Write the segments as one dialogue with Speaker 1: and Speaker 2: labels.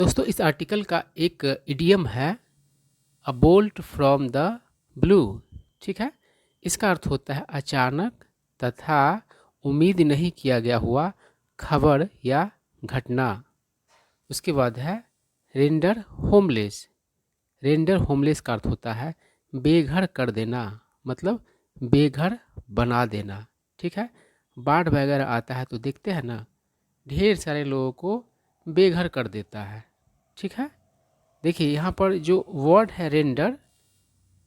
Speaker 1: दोस्तों इस आर्टिकल का एक इडियम है अ बोल्ट फ्रॉम द ब्लू। ठीक है, इसका अर्थ होता है अचानक तथा उम्मीद नहीं किया गया हुआ खबर या घटना। उसके बाद है रेंडर होमलेस। रेंडर होमलेस का अर्थ होता है बेघर कर देना, मतलब बेघर बना देना। ठीक है, बाढ़ वगैरह आता है तो देखते हैं ना, ढेर सारे लोगों को बेघर कर देता है। ठीक है, देखिए यहाँ पर जो वर्ड है रेंडर,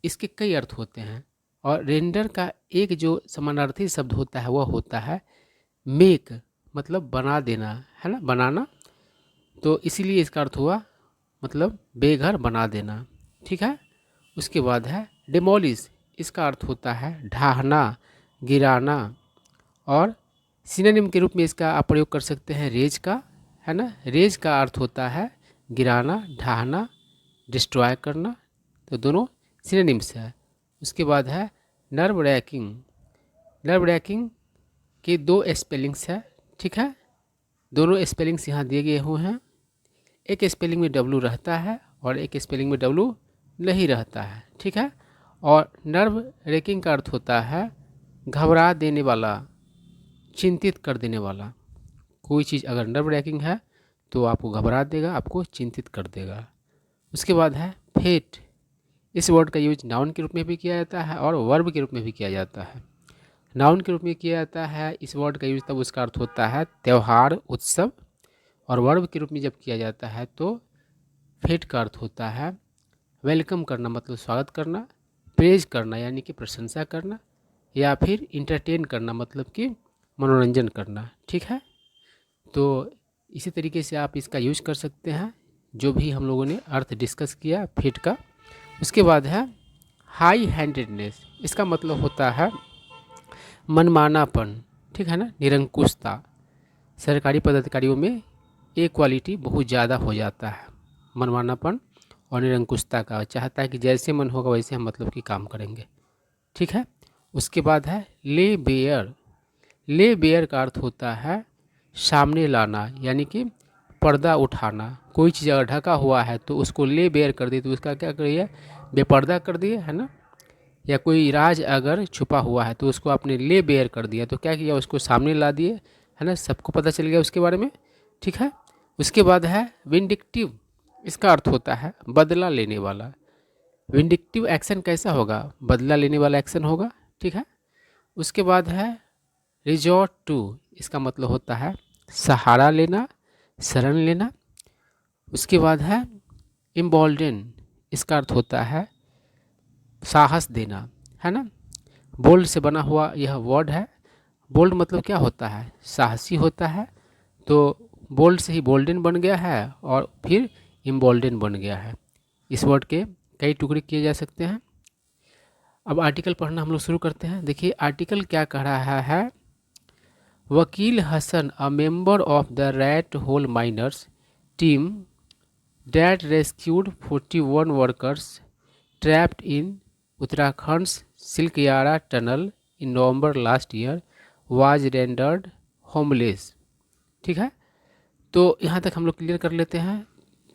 Speaker 1: इसके कई अर्थ होते हैं और रेंडर का एक जो समानार्थी शब्द होता है वह होता है मेक, मतलब बना देना, है ना, बनाना। तो इसीलिए इसका अर्थ हुआ मतलब बेघर बना देना। ठीक है, उसके बाद है डिमोलिश। इसका अर्थ होता है ढाहना, गिराना। और सिनोनिम के रूप में इसका आप प्रयोग कर सकते हैं रेज का, है ना। रेज का अर्थ होता है गिराना, ढाहना, डिस्ट्रॉय करना। तो दोनों सिनोनिम्स है। उसके बाद है नर्व रैकिंग। नर्व रैकिंग के दो स्पेलिंग्स है। ठीक है, दोनों स्पेलिंग्स यहाँ दिए गए हुए हैं। एक स्पेलिंग में डब्लू रहता है और एक स्पेलिंग में डब्लू नहीं रहता है। ठीक है, और नर्व रैकिंग का अर्थ होता है घबरा देने वाला, चिंतित कर देने वाला। कोई चीज़ अगर नर्व रैकिंग है तो आपको घबरा देगा, आपको चिंतित कर देगा। उसके बाद है फेट। इस वर्ड का यूज नाउन के रूप में भी किया जाता है और वर्ब के रूप में भी किया जाता है। नाउन के रूप में किया जाता है इस वर्ड का यूज तब उसका अर्थ होता है त्यौहार, उत्सव। और वर्ब के रूप में जब किया जाता है तो फेट का अर्थ होता है वेलकम करना, मतलब स्वागत करना, प्रेज करना यानी कि प्रशंसा करना, या फिर इंटरटेन करना मतलब कि मनोरंजन करना। ठीक है, तो इसी तरीके से आप इसका यूज कर सकते हैं जो भी हम लोगों ने अर्थ डिस्कस किया फेट का। उसके बाद है हाई हैंडेडनेस। इसका मतलब होता है मनमानापन, ठीक है ना, निरंकुशता। सरकारी पदाधिकारियों में ये क्वालिटी बहुत ज़्यादा हो जाता है, मनमानापन और निरंकुशता का। चाहता है कि जैसे मन होगा वैसे हम मतलब कि काम करेंगे। ठीक है, उसके बाद है ले बेयर। ले बेयर का अर्थ होता है सामने लाना, यानी कि पर्दा उठाना। कोई चीज़ अगर ढका हुआ है तो उसको ले बेयर कर दिए तो उसका क्या करिए, बेपर्दा कर दिए, है ना। या कोई राज अगर छुपा हुआ है तो उसको आपने ले बेयर कर दिया तो क्या किया, उसको सामने ला दिए, है ना, सबको पता चल गया उसके बारे में। ठीक है, उसके बाद है विंडिक्टिव। इसका अर्थ होता है बदला लेने वाला। विंडिक्टिव एक्शन कैसा होगा, बदला लेने वाला एक्शन होगा। ठीक है, उसके बाद है रिजॉर्ट टू। इसका मतलब होता है सहारा लेना, शरण लेना। उसके बाद है इम्बोल्डन। इसका अर्थ होता है साहस देना, है ना। बोल्ड से बना हुआ यह वर्ड है। बोल्ड मतलब क्या होता है, साहसी होता है। तो बोल्ड से ही बोल्डन बन गया है और फिर इम्बोल्डन बन गया है। इस वर्ड के कई टुकड़े किए जा सकते हैं। अब आर्टिकल पढ़ना हम लोग शुरू करते हैं। देखिए आर्टिकल क्या कह रहा है। Vakeel Hasan, a member of the rat hole miners team that rescued 41 workers trapped in Uttarakhand's Silkyara tunnel in November last year was rendered homeless। ठीक है, तो यहाँ तक हम लोग क्लियर कर लेते हैं।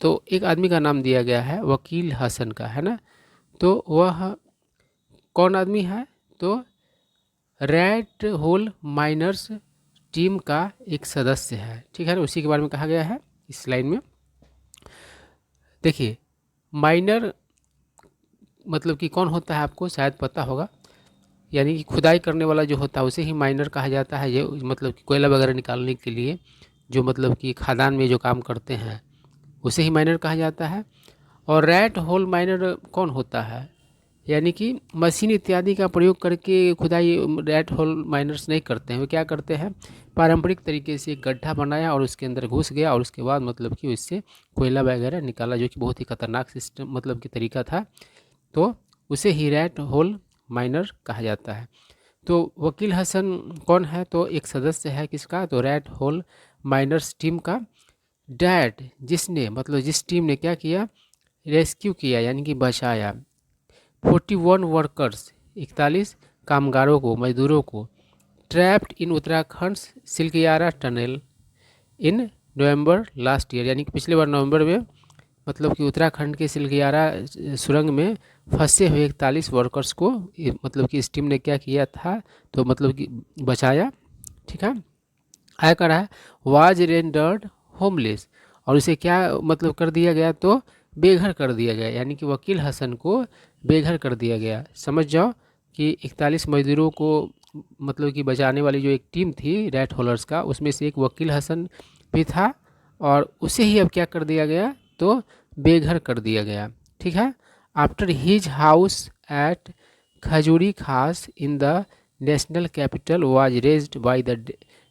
Speaker 1: तो एक आदमी का नाम दिया गया है वकील हसन का, है ना। तो वह कौन आदमी है, तो रैट होल माइनर्स टीम का एक सदस्य है। ठीक है ना, उसी के बारे में कहा गया है इस लाइन में। देखिए माइनर मतलब कि कौन होता है आपको शायद पता होगा, यानी कि खुदाई करने वाला जो होता है उसे ही माइनर कहा जाता है। ये मतलब कि कोयला वगैरह निकालने के लिए जो मतलब कि खदान में जो काम करते हैं उसे ही माइनर कहा जाता है। और रैट होल माइनर कौन होता है, यानी कि मशीन इत्यादि का प्रयोग करके खुदाई रैट होल माइनर्स नहीं करते हैं। वो क्या करते हैं, पारंपरिक तरीके से एक गड्ढा बनाया और उसके अंदर घुस गया और उसके बाद मतलब कि उससे कोयला वगैरह निकाला, जो कि बहुत ही खतरनाक सिस्टम मतलब कि तरीका था। तो उसे ही रैट होल माइनर कहा जाता है। तो वकील हसन कौन है, तो एक सदस्य है किसका, तो रैट होल माइनर्स टीम का। डैट जिसने मतलब जिस टीम ने क्या किया, रेस्क्यू किया यानी कि बचाया 41 वर्कर्स 41 कामगारों को, मजदूरों को, trapped in Uttarakhand Silkyara tunnel in November last year, यानी कि पिछले बार नवंबर में मतलब कि उत्तराखंड के सिलगियारा सुरंग में फंसे हुए 41 वर्कर्स को मतलब कि इस टीम ने क्या किया था, तो मतलब कि बचाया। ठीक है, आया कर रहा है वाज रेंडर्ड होमलेस, और उसे क्या मतलब कर दिया गया, तो बेघर कर दिया गया, यानी कि वकील हसन को बेघर कर दिया गया। समझ जाओ कि 41 मजदूरों को मतलब कि बचाने वाली जो एक टीम थी रैट होलर्स का, उसमें से एक वकील हसन भी था, और उसे ही अब क्या कर दिया गया, तो बेघर कर दिया गया। ठीक है, आफ्टर हिज हाउस एट खजूरी खास in the national capital was raised by the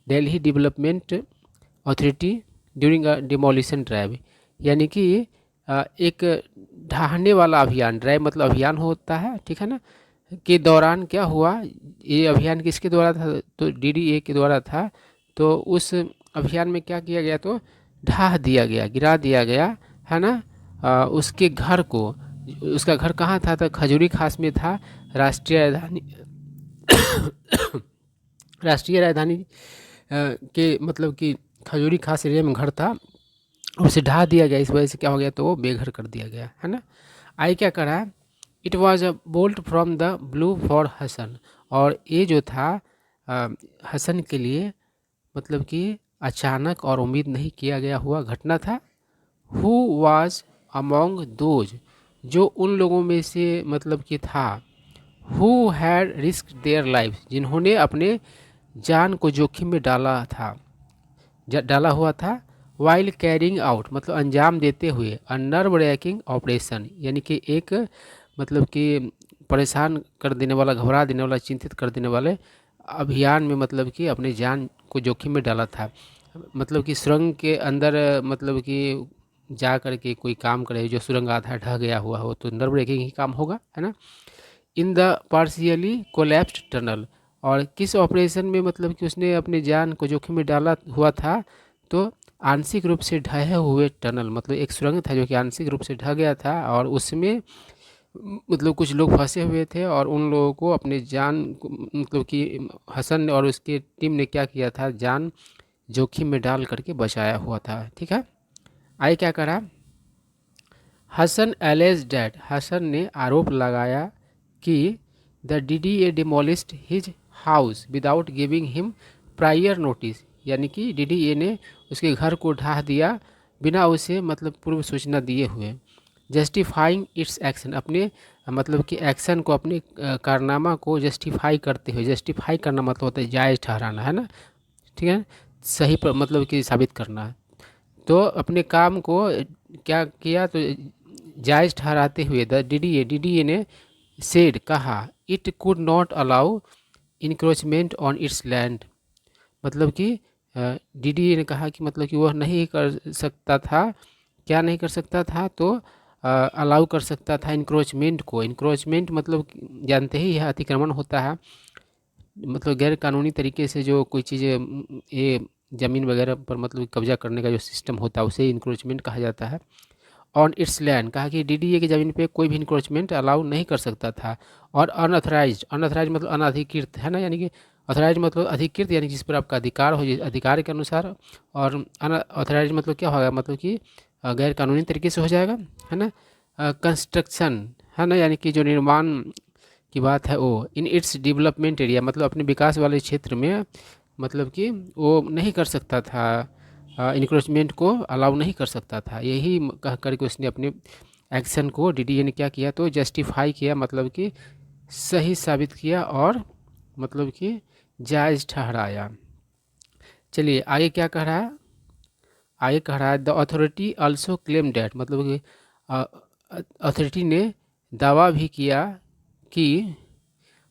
Speaker 1: Delhi development authority during a demolition drive, यानी कि एक ढहाने वाला अभियान, ड्राइव मतलब अभियान होता है, ठीक है ना, के दौरान क्या हुआ, ये अभियान किसके द्वारा था, तो डीडीए के द्वारा था। तो उस अभियान में क्या किया गया, तो ढहा दिया गया, गिरा दिया गया, है ना, उसके घर को। उसका घर कहाँ था, तो खजूरी खास में था, राष्ट्रीय राजधानी राष्ट्रीय राजधानी के मतलब कि खजूरी खास एरिया में घर था, उसे ढहा दिया गया। इस वजह से क्या हो गया, तो वो बेघर कर दिया गया, है ना। आई क्या करा, it was a bolt from the blue for Hasan, और ये जो था हसन के लिए मतलब कि अचानक और उम्मीद नहीं किया गया हुआ घटना था। हु वॉज अमोंग दोज, जो उन लोगों में से मतलब कि था, who had risk their life, जिन्होंने अपने जान को जोखिम में डाला था, डाला हुआ था। वाइल कैरिंग आउट मतलब अंजाम देते हुए अ नर्व रैकिंग ऑपरेशन, यानी कि एक मतलब कि परेशान कर देने वाला, घबरा देने वाला, चिंतित कर देने वाले अभियान में मतलब कि अपने जान को जोखिम में डाला था। मतलब कि सुरंग के अंदर मतलब कि जा कर के कोई काम करे, जो सुरंग आधा ढह गया हुआ हो, तो नर्व रैकिंग ही काम होगा, है ना। In the partially collapsed tunnel, और किस ऑपरेशन में मतलब कि उसने अपनी जान को जोखिम में डाला हुआ था, तो आंशिक रूप से ढहे हुए टनल, मतलब एक सुरंग था जो कि आंशिक रूप से ढह गया था, और उसमें मतलब कुछ लोग फंसे हुए थे, और उन लोगों को अपने जान मतलब कि हसन और उसकी टीम ने क्या किया था, जान जोखिम में डाल करके बचाया हुआ था। ठीक है, आगे क्या करा, हसन एलेज डैट, हसन ने आरोप लगाया कि the DDA demolished his house without giving him prior notice, यानी कि डीडीए ने उसके घर को ढा दिया बिना उसे मतलब पूर्व सूचना दिए हुए। जस्टिफाइंग इट्स एक्शन, अपने मतलब कि एक्शन को, अपने कारनामा को जस्टिफाई करते हुए, जस्टिफाई करना मतलब होता है जायज़ ठहराना, है ना, ठीक है, सही पर मतलब कि साबित करना। तो अपने काम को क्या किया, तो जायज़ ठहराते हुए द डीडीए ने सेड कहा, it could not allow encroachment on it's land, मतलब कि डीडीए ने कहा कि मतलब कि वह नहीं कर सकता था, क्या नहीं कर सकता था, तो अलाउ कर सकता था इंक्रोचमेंट को। इंक्रोचमेंट मतलब जानते ही है, अतिक्रमण होता है, मतलब गैर कानूनी तरीके से जो कोई चीज़ें ये ज़मीन वगैरह पर मतलब कब्जा करने का जो सिस्टम होता है, उसे इंक्रोचमेंट कहा जाता है। ऑन इट्स लैंड, कहा कि डीडीए की ज़मीन पे कोई भी इंक्रोचमेंट अलाउ नहीं कर सकता था। और अनऑथराइज्ड, अनऑथराइज मतलब अनाधिकृत, है ना, यानी कि ऑथराइज मतलब अधिकृत, यानी जिस पर आपका अधिकार हो, अधिकार के अनुसार। और अनऑथराइज मतलब क्या होगा, मतलब कि गैर कानूनी तरीके से हो जाएगा, है ना। कंस्ट्रक्शन, है ना, यानी कि जो निर्माण की बात है, वो इन इट्स डेवलपमेंट एरिया मतलब अपने विकास वाले क्षेत्र में मतलब कि वो नहीं कर सकता था, इंक्रोचमेंट को अलाउ नहीं कर सकता था। यही कह करके उसने अपने एक्शन को डीडीए ने क्या किया, तो जस्टिफाई किया, मतलब कि सही साबित किया, और मतलब कि जायज़ ठहराया। चलिए आगे क्या कह रहा है, आगे कह रहा है the authority also claim that, मतलब कि अथॉरिटी ने दावा भी किया कि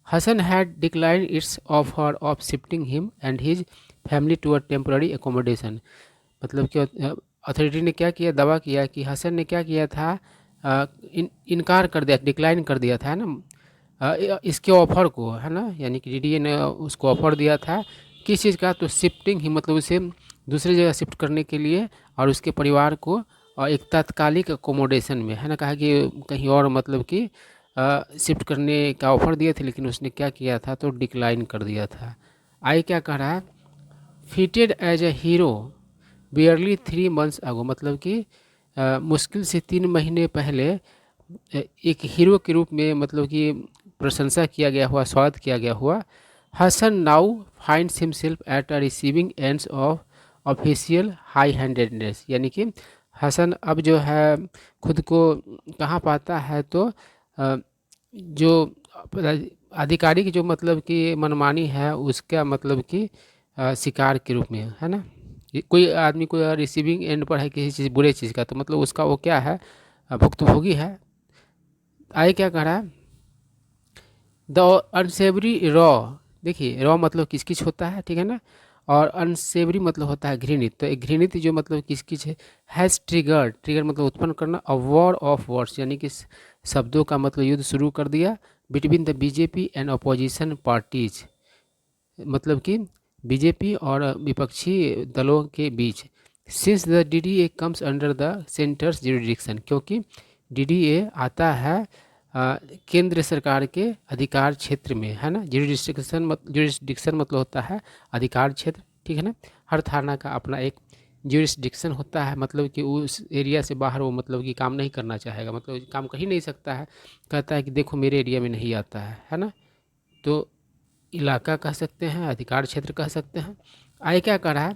Speaker 1: Hasan had decline its offer of shifting him and his family to a temporary accommodation, मतलब कि अथॉरिटी ने क्या किया, दावा किया कि हसन ने क्या किया था, इनकार कर दिया, डिक्लाइन कर दिया था ना, इसके ऑफ़र को, है ना, यानी कि डीडीए ने उसको ऑफ़र दिया था किस चीज़ का, तो शिफ्टिंग ही मतलब उसे दूसरी जगह शिफ्ट करने के लिए, और उसके परिवार को एक तात्कालिक अकोमोडेशन में, है ना, कहा कि कहीं और मतलब कि शिफ्ट करने का ऑफ़र दिए थे, लेकिन उसने क्या किया था, तो डिक्लाइन कर दिया था। आगे क्या कह रहा है, feted as a hero barely 3 months ago, मतलब कि मुश्किल से 3 महीने पहले एक हीरो के रूप में मतलब कि प्रशंसा किया गया हुआ, स्वागत किया गया हुआ, Hasan now finds himself at a receiving ends of official high handedness, यानी कि हसन अब जो है खुद को कहाँ पाता है, तो जो आधिकारिक जो मतलब कि मनमानी है उसका मतलब कि शिकार के रूप में, है ना। कोई आदमी कोई रिसीविंग एंड पर है किसी चीज़ बुरे चीज़ का, तो मतलब उसका वो क्या है, भुक्तभोगी है। आगे क्या कह रहा है, द अनसेवरी रॉ, देखिए रॉ मतलब किच किच होता है, ठीक है ना, और अनसेवरी मतलब होता है घृणित, तो एक घृणित जो मतलब किच किच है, हैज़ ट्रिगर, ट्रिगर मतलब उत्पन्न करना, अ वॉर ऑफ वर्ड्स, यानी कि शब्दों का मतलब युद्ध शुरू कर दिया, between the BJP and opposition parties, मतलब कि बीजेपी और विपक्षी दलों के बीच। Since the DDA comes under the centre's jurisdiction, क्योंकि डीडीए आता है केंद्र सरकार के अधिकार क्षेत्र में, है ना। जुरिडिक्शन मतलब होता है अधिकार क्षेत्र, ठीक है ना। हर थाना का अपना एक जुरिडिक्शन होता है, मतलब कि उस एरिया से बाहर वो मतलब कि काम नहीं करना चाहेगा, मतलब काम कर ही नहीं सकता है, कहता है कि देखो मेरे एरिया में नहीं आता है ना। तो इलाका कह सकते हैं, अधिकार क्षेत्र कह सकते हैं। आगे क्या कर रहा है,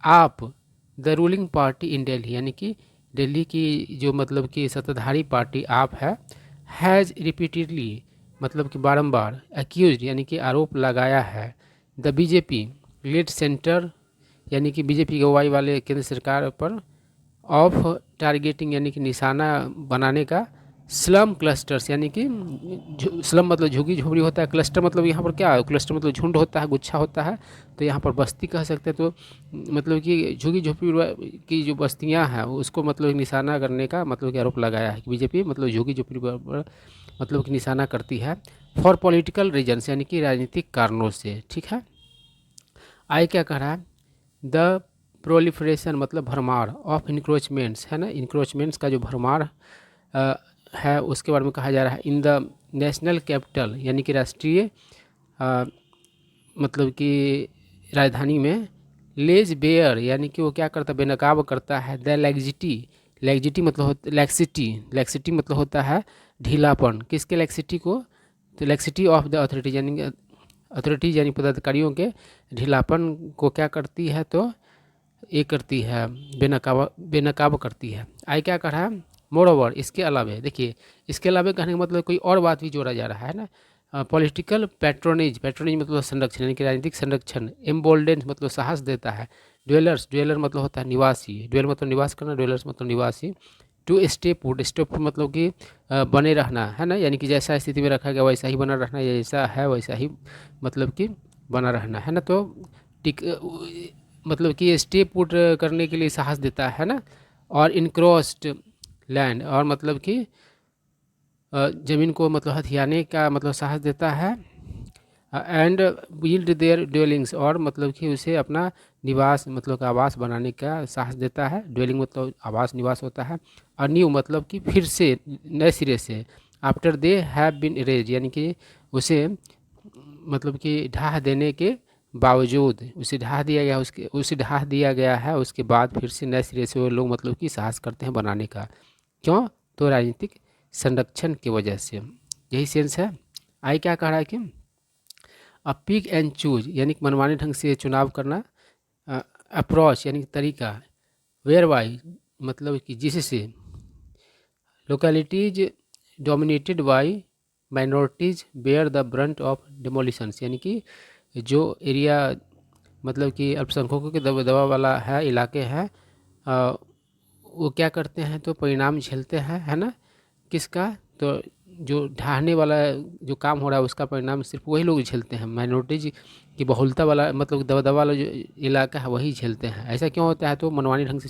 Speaker 1: आप द रूलिंग पार्टी इन दिल्ली, यानी कि दिल्ली की जो मतलब कि सत्ताधारी पार्टी आप है, हैज़ रिपीटेडली मतलब कि बारंबार, एक्यूज यानी कि आरोप लगाया है, द बीजेपी लेड सेंटर, यानी कि बीजेपी गवाही वाले केंद्र सरकार पर, ऑफ टारगेटिंग यानी कि निशाना बनाने का, स्लम क्लस्टर्स, यानी कि स्लम मतलब झुग्गी झोपड़ी होता है, क्लस्टर मतलब यहाँ पर क्या है, क्लस्टर मतलब झुंड होता है, गुच्छा होता है, तो यहाँ पर बस्ती कह सकते हैं। तो मतलब कि झुग्गी झोपड़ी की जो बस्तियाँ हैं उसको मतलब निशाना करने का मतलब कि आरोप लगाया है कि बीजेपी मतलब झुग्गी झोपड़ी पर मतलब कि निशाना करती है, फॉर पॉलिटिकल रीजन्स, यानी कि राजनीतिक कारणों से, ठीक है। आगे क्या कह रहा है, द प्रोलिफरेशन मतलब भरमार, ऑफ इंक्रोचमेंट्स, है ना, इंक्रोचमेंट्स का जो भरमार है उसके बारे में कहा जा रहा है, इन द नेशनल कैपिटल, यानी कि राष्ट्रीय मतलब कि राजधानी में, लेज बेयर, यानी कि वो क्या करता है, बेनकाब करता है, द लैक्सिटी, लैक्सिटी मतलब लैक्सिटी, लैक्सिटी मतलब होता है ढीलापन, किसके लैक्सिटी को, तो लैक्सिटी ऑफ द अथॉरिटीज, यानी अथॉरिटीज यानी पदाधिकारियों के ढीलापन को क्या करती है, तो ये करती है, बेनकाब करती है। आगे क्या कर रहा है, मोर ओवर, इसके अलावे, देखिए इसके अलावे कहने का मतलब कोई और बात भी जोड़ा जा रहा है ना, पॉलिटिकल पैट्रोनेज, पैट्रोनेज मतलब संरक्षण यानी कि राजनीतिक संरक्षण, एम्बोल्डेंस मतलब साहस देता है, ड्वेलर्स, ड्वेलर मतलब होता है निवासी, ड्वेलर मतलब निवास करना, ड्वेलर्स मतलब निवासी, to stay put, stay put मतलब कि बने रहना, है ना, यानी कि जैसा स्थिति में रखा गया वैसा ही बना रहना, जैसा है वैसा ही मतलब कि बना रहना, है ना। तो टिक मतलब कि स्टे पुट करने के लिए साहस देता है ना, और इनक्रॉस्ड लैंड, और मतलब कि ज़मीन को मतलब हथियाने का मतलब साहस देता है, एंड बिल्ड देयर ड्वेलिंग्स, और मतलब कि उसे अपना निवास मतलब का आवास बनाने का साहस देता है, ड्वेलिंग मतलब आवास निवास होता है, और न्यू मतलब कि फिर से नए सिरे से, after they have been erase, यानी कि उसे मतलब कि ढाह देने के बावजूद, उसे ढाह दिया गया, उसे ढाह दिया गया है, उसके बाद फिर से नए सिरे से वो लोग मतलब कि साहस करते हैं बनाने का, क्यों, तो राजनीतिक संरक्षण की वजह से, यही सेंस है। आई क्या कह रहा है कि पिक एंड चूज, यानी कि मनमाने ढंग से चुनाव करना, अप्रोच यानी कि तरीका, वेयर बाई मतलब कि जिससे, localities dominated by minorities bear the brunt of demolitions, यानी कि जो एरिया मतलब कि अल्पसंख्यकों के दबाव वाला है, इलाके हैं, वो क्या करते हैं, तो परिणाम झेलते हैं, है ना, किसका, तो जो ढाहने वाला जो काम हो रहा है उसका परिणाम सिर्फ वही लोग झेलते हैं, माइनॉरिटीज की बहुलता वाला मतलब दबदबा वाला जो इलाका है वही झेलते हैं। ऐसा क्यों होता है, तो मनमानी ढंग से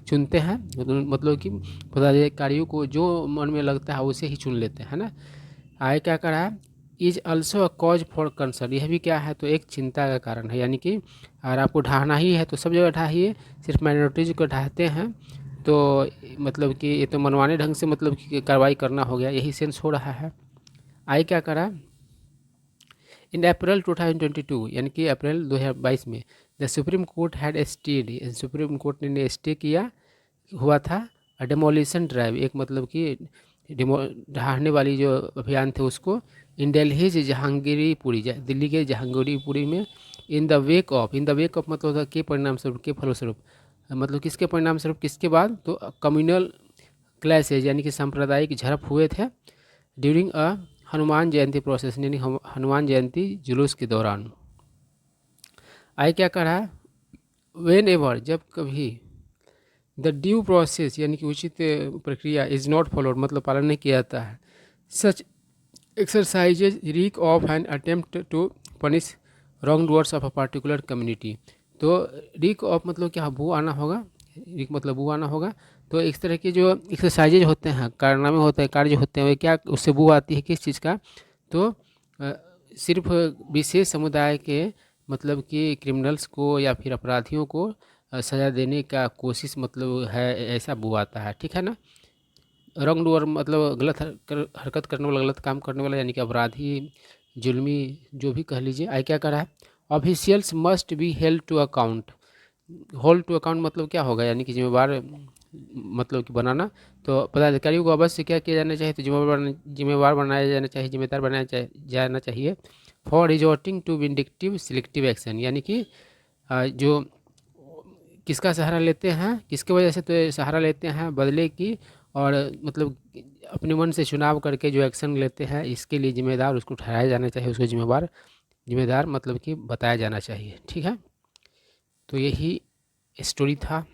Speaker 1: चुनते हैं, मतलब कि पदाधिकारियों को जो मन में लगता है उसे ही चुन लेते हैं ना। आगे क्या कर रहा है, is also a cause for concern, यह भी क्या है, तो एक चिंता का कारण है, यानी कि अगर आपको ढाहना ही है तो सब जगह ढाहिए, सिर्फ माइनॉरिटीज को ढाहते हैं तो मतलब कि ये तो मनमाने ढंग से मतलब कि कार्रवाई करना हो गया, यही सेंस हो रहा है। आई क्या करा, इन अप्रैल 2022, यानी कि अप्रैल 2022 में, the supreme court had state, supreme court ने स्टे किया हुआ था डेमोलिशन ड्राइव, एक मतलब कि ढहाने वाली जो अभियान थे उसको इन दिल्लीज जहांगीरपुरी, दिल्ली के जहांगीरपुरी में in the wake of, in the wake of मतलब होता के परिणाम स्वरूप, के फलस्वरूप, मतलब किसके परिणाम स्वरूप, किसके बाद, तो कम्युनल क्लैशेज यानी कि सांप्रदायिक झड़प हुए थे during a Hanuman Jayanti process, यानी हनुमान जयंती जुलूस के दौरान। आई क्या कह रहा है, वेन एवर, जब कभी, द ड्यू प्रोसेस यानी कि उचित प्रक्रिया इज नॉट फॉलोड मतलब पालन नहीं किया जाता है, such exercises reek of an attempt to punish wrongdoers of a particular community. तो रीक ऑफ मतलब क्या, बू आना होगा, रीक मतलब बू आना होगा। तो इस तरह के जो एक्सरसाइजेज होते हैं, कारनामे होते हैं, कार्य होते हैं, वे क्या उससे बू आती है, किस चीज़ का, तो सिर्फ विशेष समुदाय के मतलब कि क्रिमिनल्स को या फिर अपराधियों को सज़ा देने का कोशिश मतलब है, ऐसा बू आता है, ठीक है ना। रॉन्ग डूअर मतलब गलत हरकत करने वाला, गलत काम करने वाला, यानी कि अपराधी, जुल्मी, जो भी कह लीजिए। आई क्या कर रहा है, officials must be held to account, hold to account मतलब क्या होगा, यानी कि जिम्मेवार मतलब कि बनाना। तो पदाधिकारियों को अवश्य क्या किया जाना चाहिए, तो जिम्मेवार बनाया जाना चाहिए, जिम्मेदार बनाया जाना चाहिए for resorting to vindictive selective action, यानी कि जो किसका सहारा लेते हैं, किसके वजह से तो सहारा लेते हैं, बदले की, और मतलब अपने मन से चुनाव करके जो एक्शन लेते हैं, इसके लिए जिम्मेदार उसको ठहराया जाना चाहिए, उसको जिम्मेदार मतलब कि बताया जाना चाहिए, ठीक है। तो यही स्टोरी था।